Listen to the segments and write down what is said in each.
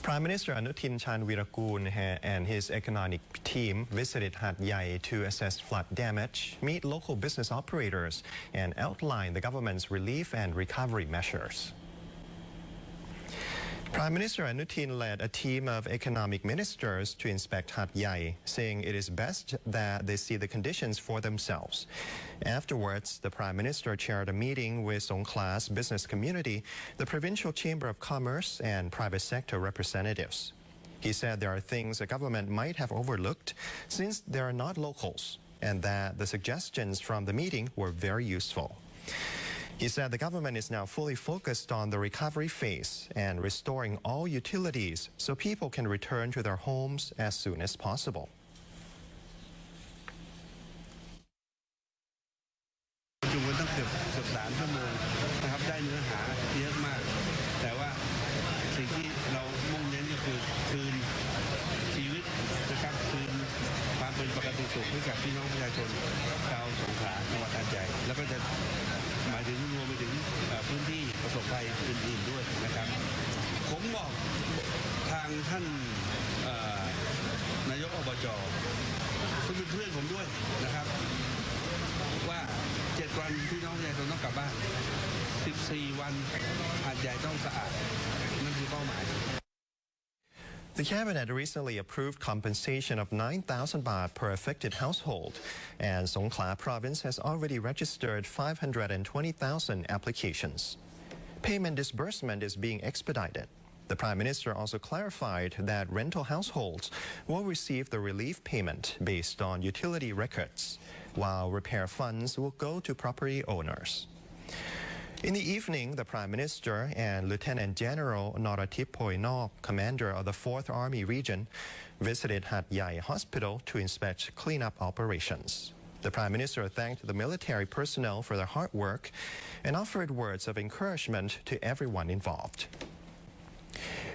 Prime Minister Anutin Charnvirakul and his economic team visited Hat Yai to assess flood damage, meet local business operators, and outline the government's relief and recovery measures. Prime Minister Anutin led a team of economic ministers to inspect Hat Yai, saying it is best that they see the conditions for themselves. Afterwards, the Prime Minister chaired a meeting with Songkhla's business community, the Provincial Chamber of Commerce, and private sector representatives. He said there are things the government might have overlooked since they are not locals, and that the suggestions from the meeting were very useful. He said the government is now fully focused on the recovery phase and restoring all utilities so people can return to their homes as soon as possible. ประชุมกันตั้งเกือบ3 ชั่วโมงนะครับได้เนื้อหาเยอะมากแต่ว่าสิ่งที่เรามุ่งเน้นก็คือคืนชีวิตนะครับคืนความเป็นปกติสุขให้กับพี่น้องประชาชนชาวสงขลาจังหวัดหาดใหญ่แล้วก็จะหมายถึงรวมไปถึงพื้นที่ประสบภัยอื่นๆด้วยนะครับผมบอกทางท่านนายกอบจ.ซึ่งเป็นเพื่อนผมด้วยนะครับว่า7 วันพี่น้องประชาชนต้องกลับบ้าน14 วันหาดใหญ่ต้องสะอาดนั่นคือเป้าหมาย The cabinet recently approved compensation of 9,000 baht per affected household, and Songkhla province has already registered 520,000 applications. Payment disbursement is being expedited. The Prime Minister also clarified that rental households will receive the relief payment based on utility records, while repair funds will go to property owners. In the evening, the Prime Minister and Lieutenant General Noratip Poinok, commander of the 4th Army Region, visited Hat Yai Hospital to inspect cleanup operations. The Prime Minister thanked the military personnel for their hard work and offered words of encouragement to everyone involved.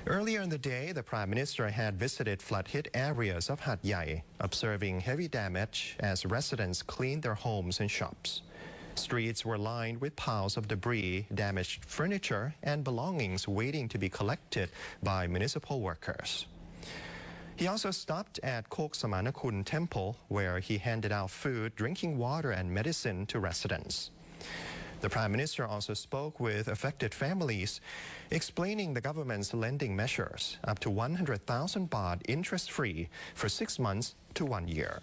Earlier in the day, the Prime Minister had visited flood-hit areas of Hat Yai, observing heavy damage as residents cleaned their homes and shops. Streets were lined with piles of debris, damaged furniture, and belongings waiting to be collected by municipal workers. He also stopped at Kok Samanakul Temple, where he handed out food, drinking water, and medicine to residents. The Prime Minister also spoke with affected families, explaining the government's lending measures, up to 100,000 baht interest-free for 6 months to 1 year.